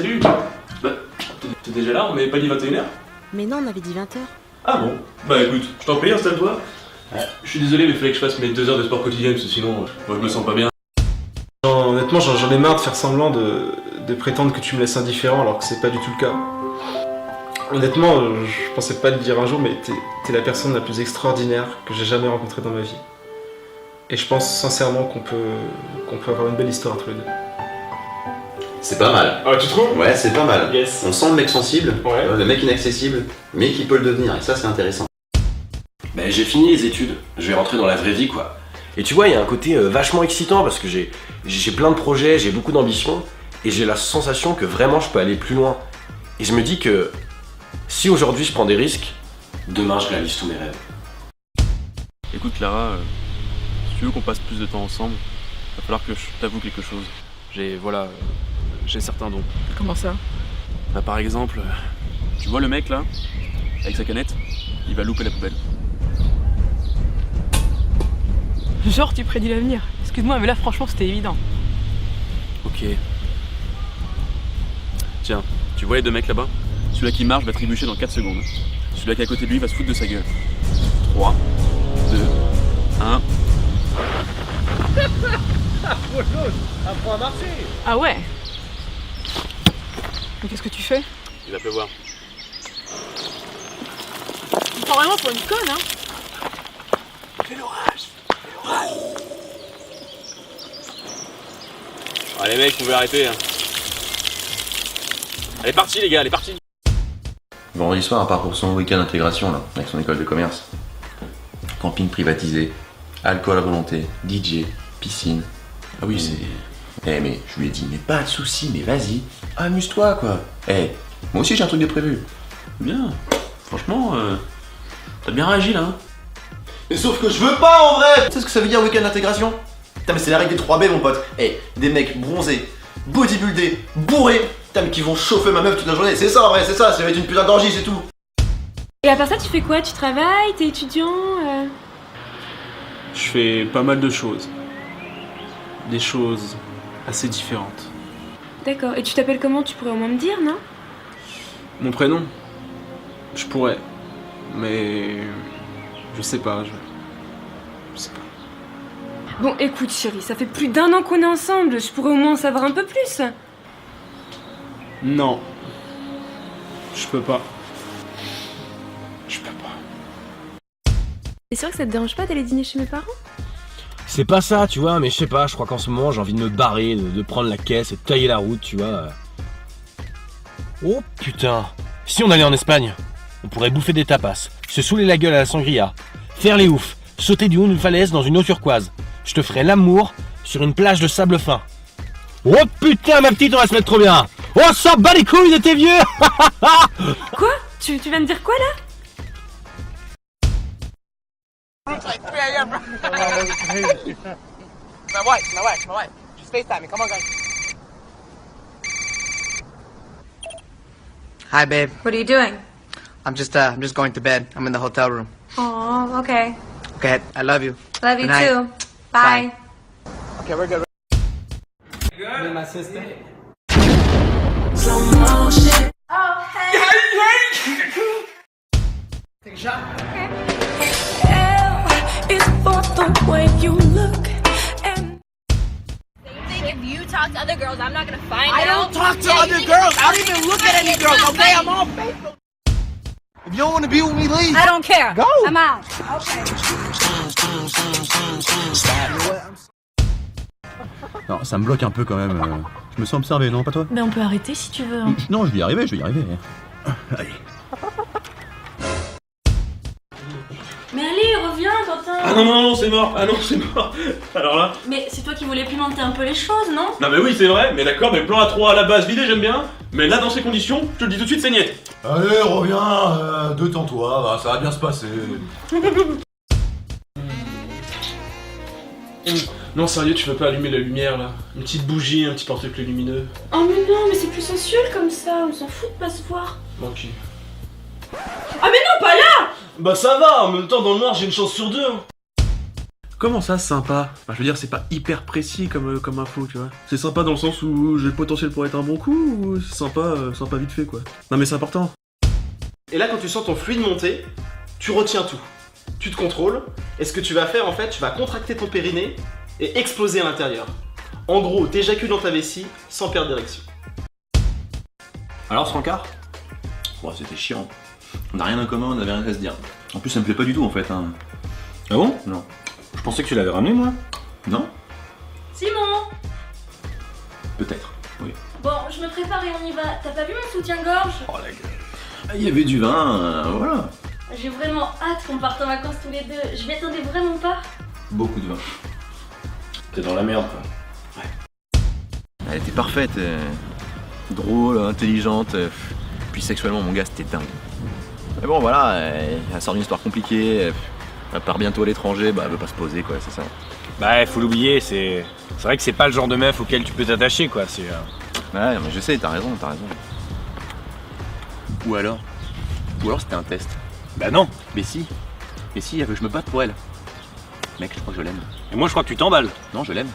salut. Bah, t'es déjà là, on m'avait pas dit 21h? Mais non, on avait dit 20h. Ah bon? Bah écoute, je t'en prie, installe-toi. Je suis désolé, mais il fallait que je fasse mes 2 heures de sport quotidien, parce que sinon, moi je me sens pas bien. Non, honnêtement, j'en ai marre de faire semblant de prétendre que tu me laisses indifférent alors que c'est pas du tout le cas. Honnêtement, je pensais pas te dire un jour, mais t'es la personne la plus extraordinaire que j'ai jamais rencontrée dans ma vie. Et je pense sincèrement qu'on peut avoir une belle histoire tous les deux. C'est pas mal. Ah, tu trouves? Ouais, c'est pas mal. Yes. On sent le mec sensible, Ouais. le mec inaccessible, mais qui peut le devenir, et ça c'est intéressant. Ben, j'ai fini les études, je vais rentrer dans la vraie vie quoi. Et tu vois, il y a un côté vachement excitant parce que j'ai plein de projets, j'ai beaucoup d'ambition et j'ai la sensation que vraiment je peux aller plus loin. Et je me dis que si aujourd'hui je prends des risques, demain je réalise tous mes rêves. Écoute Clara, si tu veux qu'on passe plus de temps ensemble, va falloir que je t'avoue quelque chose. J'ai certains dons. Comment ça? Bah, par exemple, tu vois le mec là, avec sa canette, il va louper la poubelle. Genre tu prédis l'avenir. Excuse-moi, mais là franchement c'était évident. Ok. Tiens, tu vois les 2 mecs là-bas? Celui-là qui marche va trébucher dans 4 secondes. Celui-là qui est à côté de lui va se foutre de sa gueule. 3, 2, 1... Ah ouais? Mais qu'est-ce que tu fais? Il va pleuvoir. Tu me prends vraiment pour une conne, hein? Allez mecs, vous pouvez arrêter. Hein. Elle est partie les gars, elle est partie. Vendredi soir, à part pour son week-end d'intégration là, avec son école de commerce. Camping privatisé, alcool à volonté, DJ, piscine. Ah oui, c'est... Eh mais je lui ai dit, mais pas de soucis, mais vas-y, amuse-toi quoi. Eh, moi aussi j'ai un truc de prévu. Bien. Franchement, t'as bien réagi là. Hein. Mais sauf que je veux pas en vrai. Tu sais ce que ça veut dire week-end d'intégration? Putain mais c'est la règle des 3B mon pote. Eh, des mecs bronzés, bodybuildés, bourrés, putain mais qui vont chauffer ma meuf toute la journée. C'est ça en vrai, c'est ça va être une putain d'orgie, c'est tout. Et à part ça, tu fais quoi? Tu travailles? T'es étudiant? Je fais pas mal de choses. Des choses assez différentes. D'accord. Et tu t'appelles comment? Tu pourrais au moins me dire, non? Mon prénom? Je pourrais. Mais... je sais pas, je sais pas. Bon, écoute chérie, ça fait plus d'1 an qu'on est ensemble. Je pourrais au moins en savoir un peu plus. Non. Je peux pas. Je peux pas. C'est sûr que ça te dérange pas d'aller dîner chez mes parents? C'est pas ça, tu vois, mais je sais pas, je crois qu'en ce moment j'ai envie de me barrer, de prendre la caisse et de tailler la route, tu vois. Oh putain, si on allait en Espagne, on pourrait bouffer des tapas, se saouler la gueule à la sangria, faire les oufs, sauter du haut d'une falaise dans une eau turquoise. Je te ferai l'amour sur une plage de sable fin. Oh putain ma petite, on va se mettre trop bien. Oh s'en bat les couilles de tes vieux. Quoi? Tu viens de dire quoi là? My wife. Just FaceTime me. Come on, guys. Hi, babe. What are you doing? I'm just going to bed. I'm in the hotel room. Oh, okay. Okay, I love you. Love you Good night. too. Bye. Okay, we're good. Me and my sister. Oh, hey. Take a shot. It's for the way you look and... If you talk to other girls, I'm not gonna find I don't talk to other girls. I don't even look at any girls, okay? I'm on Facebook. If you don't want to be with me, leave. I don't care. Go. I'm out. Okay. Non, ça me bloque un peu quand même. Je me sens observé, non, pas toi? Ben on peut arrêter si tu veux. Hein. Non, je vais y arriver. Allez. Mais allez, reviens Quentin. Ah non, c'est mort. Ah non, c'est mort. Alors là... Mais c'est toi qui voulais pimenter un peu les choses, non? Non mais oui, c'est vrai, mais d'accord, mais plan A3 à la base, l'idée j'aime bien. Mais là, dans ces conditions, je te le dis tout de suite, c'est niet. Allez, reviens. Détends-toi, bah, ça va bien se passer. Non, sérieux, tu veux pas allumer la lumière là? Une petite bougie, un petit porte-clés lumineux. Oh mais non, mais c'est plus sensuel comme ça, on s'en fout de pas se voir. Ok. Ah mais non, pas là! Bah ça va, en même temps dans le noir j'ai une chance sur 2. Hein. Comment ça, sympa? Enfin, je veux dire, c'est pas hyper précis comme info, tu vois. C'est sympa dans le sens où j'ai le potentiel pour être un bon coup, ou c'est sympa vite fait, quoi. Non mais c'est important. Et là, quand tu sens ton fluide monter, tu retiens tout. Tu te contrôles, et ce que tu vas faire, en fait, tu vas contracter ton périnée et exploser à l'intérieur. En gros, t'éjacules dans ta vessie sans perdre d'érection. Alors, ce rencard? Bon, c'était chiant. On n'a rien en commun, on n'avait rien à se dire. En plus, ça me plaît pas du tout en fait. Hein. Ah bon? Non. Je pensais que tu l'avais ramené, moi. Non? Simon! Peut-être, oui. Bon, je me prépare et on y va. T'as pas vu mon soutien-gorge? Oh la gueule. Ah, il y avait du vin, voilà. J'ai vraiment hâte qu'on parte en vacances tous les deux. Je m'y attendais vraiment pas. Beaucoup de vin. T'es dans la merde, quoi. Elle était parfaite, drôle, intelligente, puis sexuellement mon gars c'était dingue. Mais bon voilà, elle sort d'une histoire compliquée, elle part bientôt à l'étranger, bah elle veut pas se poser quoi, c'est ça. Bah, faut l'oublier, c'est vrai que c'est pas le genre de meuf auquel tu peux t'attacher, quoi. C'est. Ouais, mais je sais, t'as raison. Ou alors c'était un test. Bah non. Mais si, elle veut que je me batte pour elle. Mec, je crois que je l'aime. Et moi, je crois que tu t'emballes. Non, je l'aime.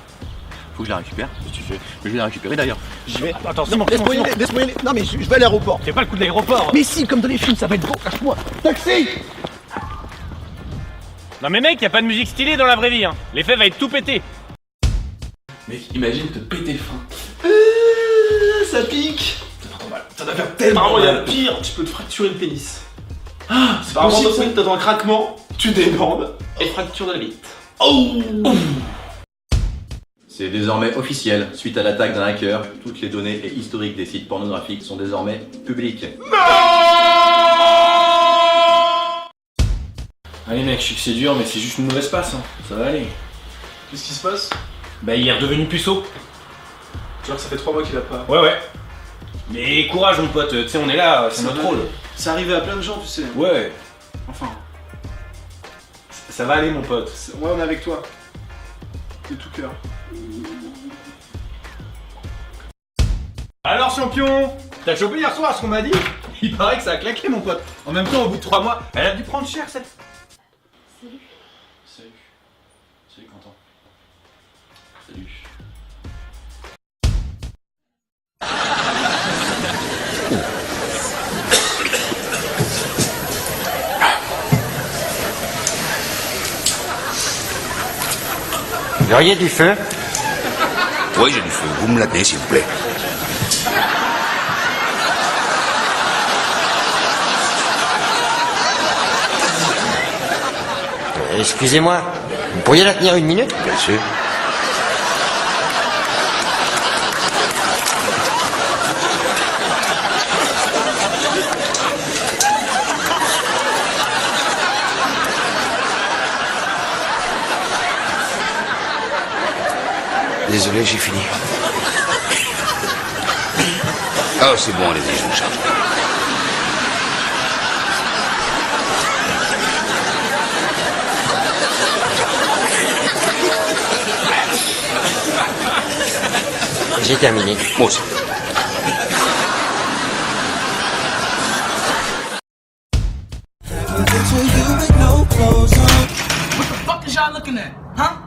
Faut que je la récupère. Qu'est-ce que tu fais? Je vais la récupérer d'ailleurs. J'y vais. Attends, Non, laisse-moi y aller, laisse-moi y aller. Non, mais je vais à l'aéroport. Fais pas le coup de l'aéroport. Mais si, comme dans les films, ça va être beau, cache-moi. Taxi! Non mais mec, y a pas de musique stylée dans la vraie vie, hein. L'effet va être tout pété. Mec, imagine te péter le frein. Ça pique. Ça fait trop mal. Ça doit faire tellement Apparemment, il y a mal. pire, tu peux te fracturer le pénis. Ah, c'est Apparemment, possible. t'entends un craquement, tu débordes et fracture de la bite. Oh. C'est désormais officiel. Suite à l'attaque d'un hacker, toutes les données et historiques des sites pornographiques sont désormais publiques. Allez mec, je sais que c'est dur, mais c'est juste une mauvaise passe, hein. Ça va aller. Qu'est-ce qui se passe? Bah, il est redevenu puceau. Genre que ça fait 3 mois qu'il a pas. Ouais. Mais courage, mon pote, tu sais, on est là, c'est notre rôle. C'est arrivé à plein de gens, tu sais. Ouais. Enfin, Ça va aller, mon pote. ouais, on est avec toi. De tout cœur. Alors, champion, t'as chopé hier soir ce qu'on m'a dit? Il paraît que ça a claqué, mon pote. En même temps, au bout de 3 mois, elle a dû prendre cher, cette... Salut Quentin. Salut. Vous auriez du feu? Oui, j'ai du feu. Vous me l'amenez, s'il vous plaît. Excusez-moi, vous pourriez la tenir 1 minute? Bien sûr. Désolé, j'ai fini. Oh, c'est bon, allez-y, je me charge. J'ai terminé. Moi aussi. What is y'all looking at? Huh?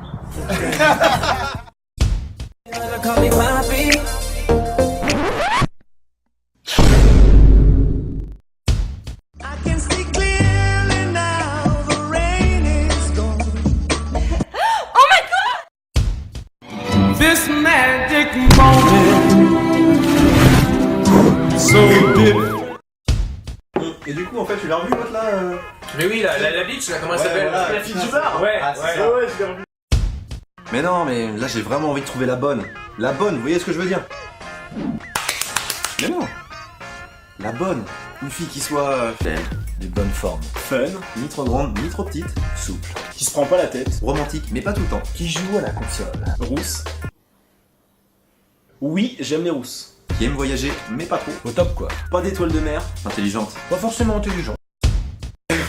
This magic moment. So different. Et du coup, en fait, tu l'as revu l'autre là Mais oui, la bitch, là, comment elle s'appelle? voilà. La fille du bar. Ouais, Ah, c'est ça. Ouais, je l'ai revu. Mais non, mais là j'ai vraiment envie de trouver la bonne. La bonne, vous voyez ce que je veux dire? Mais non. La bonne. Une fille qui soit belle, de bonne forme, fun, ni trop grande, ni trop petite, souple, Qui se prend pas la tête. romantique, mais pas tout le temps, qui joue à la console, Rousse. Oui, j'aime les rousses. qui aime voyager, mais pas trop, Au top, quoi. Pas d'étoile de mer. intelligente. Pas forcément intelligent.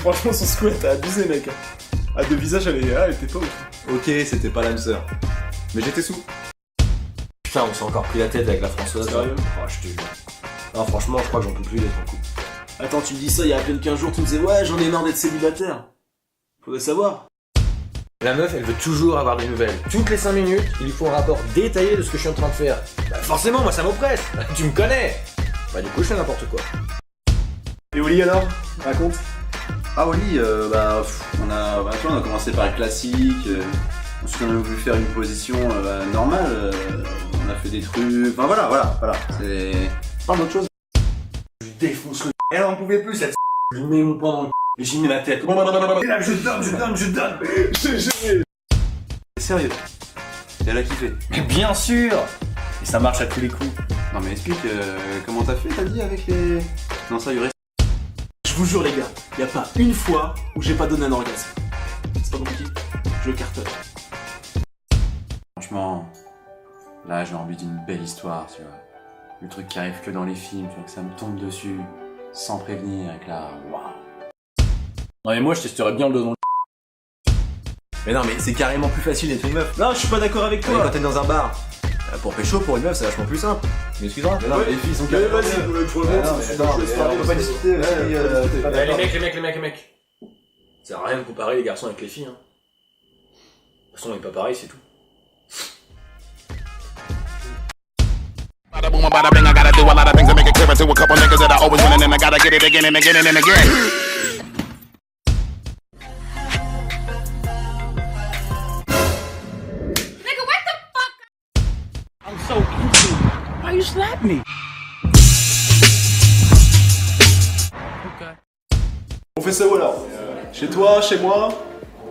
Franchement, son squat a abusé, mec. À deux visages, elle était pas ouf. Ok, c'était pas l'âme sœur. Mais j'étais sous. Putain, on s'est encore pris la tête avec la Françoise. Sérieux? Oh, je te jure. Non, franchement, je crois que j'en peux plus d'être en couple. Attends, tu me dis ça il y a à peine 15 jours, tu me disais ouais, j'en ai marre d'être célibataire. Faudrait savoir. La meuf, elle veut toujours avoir des nouvelles. Toutes les 5 minutes, il lui faut un rapport détaillé de ce que je suis en train de faire. Bah forcément, moi ça m'oppresse. Tu me connais. Bah du coup, je fais n'importe quoi. Et au lit alors? Raconte. Ah, au lit, on a commencé par le classique. Ensuite, on a voulu faire une position normale. On a fait des trucs. Enfin, voilà. C'est. Parle d'autre chose. Je lui défonce le. Elle en pouvait plus, cette. Je lui mets mon poing dans le. Et j'y mets la tête. Et là, je donne. Sérieux. Et elle a kiffé. Mais bien sûr. Et ça marche à tous les coups. Non, mais explique, comment t'as fait, t'as dit, avec les. Non, ça, reste. Je vous jure les gars, y a pas une fois où j'ai pas donné un orgasme. C'est pas compliqué, je cartonne. Franchement, là, j'ai envie d'une belle histoire, tu vois. Le truc qui arrive que dans les films, tu vois, que ça me tombe dessus, sans prévenir, avec la. Waouh. Non, mais moi, je testerais bien le dos dans le. Mais non, mais c'est carrément plus facile d'être une meuf. Non, je suis pas d'accord avec toi. Quand t'es dans un bar, pour pécho, pour une meuf, c'est vachement plus simple. Mais excuse-moi. Mais non, les filles sont vas-y, pour le on peut pas discuter. Les mecs. Ça sert à rien de comparer les garçons avec les filles. Hein. De toute façon, on est pas pareil, c'est tout. Bada boom, bada bing, I gotta do a lot of things to make it clear to a couple niggas that I always winning and I gotta get it again and again and again. Nigga, what the fuck? I'm so cute. Why you slap me? On fait ça où alors? Chez toi, chez moi?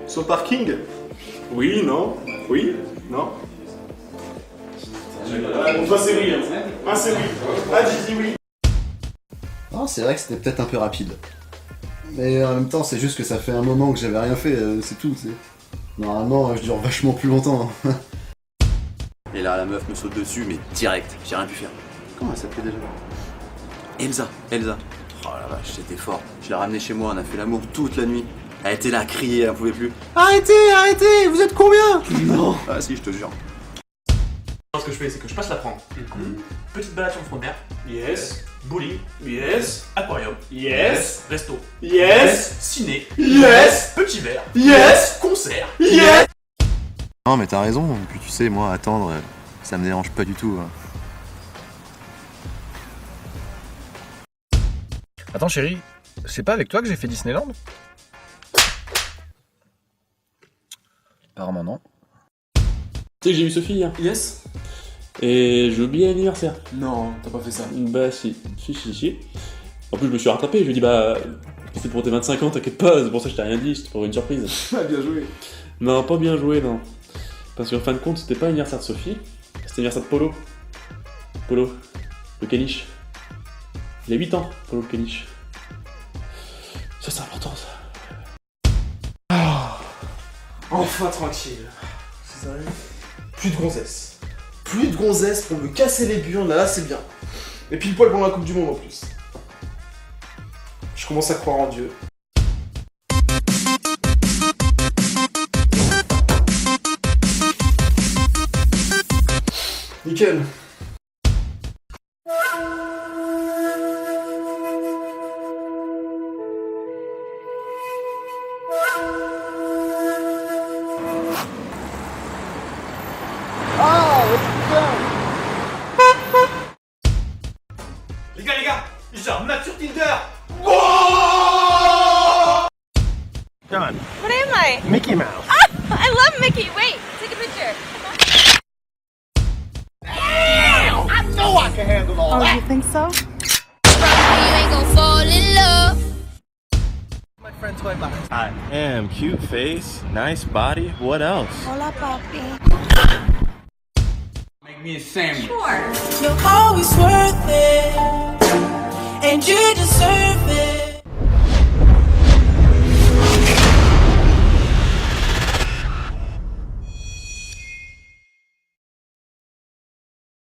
Sur le parking? Oui, non? Oui? Non? Toi c'est oui, hein. C'est oui. J'ai dit oui. Non, c'est vrai que c'était peut-être un peu rapide. Mais en même temps, c'est juste que ça fait un moment que j'avais rien fait, c'est tout, tu sais. Normalement, je dure vachement plus longtemps. Et là, la meuf me saute dessus, mais direct, j'ai rien pu faire. Comment elle s'appelait déjà? Elsa. Oh la vache, c'était fort. Je l'ai ramenée chez moi, on a fait l'amour toute la nuit. Elle était là à crier, elle en pouvait plus. Arrêtez, vous êtes combien? Non. Ah si, je te jure. Ce que je fais, c'est que je passe la prendre. Petite balade sur le front de mer. Yes. Bowling. Yes. Aquarium. Yes. Resto. Yes. Ciné. Yes. Petit verre. Yes. Concert. Yes. Non, mais t'as raison. Et puis tu sais, moi, attendre, ça me dérange pas du tout. Hein. Attends, chérie, c'est pas avec toi que j'ai fait Disneyland? Apparemment, non. Tu sais que j'ai eu Sophie hier. Yes. Et j'ai oublié l'anniversaire. Non, t'as pas fait ça. Bah si. En plus je me suis rattrapé, je lui ai dit bah c'est pour tes 25 ans, t'inquiète pas, c'est pour ça que je t'ai rien dit, c'était pour une surprise. Ah, bien joué. Non, pas bien joué, non. Parce qu'en fin de compte, c'était pas l'anniversaire de Sophie, c'était l'anniversaire de Polo. Polo, le caniche. Il a 8 ans, Polo le caniche. Ça c'est important ça. Enfin tranquille. C'est sérieux? Plus de gonzesse. Plus de gonzesse pour me casser les burnes, là c'est bien. Et puis le poil pendant la Coupe du Monde en plus. Je commence à croire en Dieu. Nickel. Les gars, genre nature Tinder. Done. What am I? Mickey Mouse. Ah, I love Mickey. Wait, take a picture. I know I can handle all that. You think so? You ain't gonna fall in love. My friend Toy Box. I am cute face, nice body. What else? Hola, papi. Make me a sandwich. Sure. You're always worth it, and you deserve it.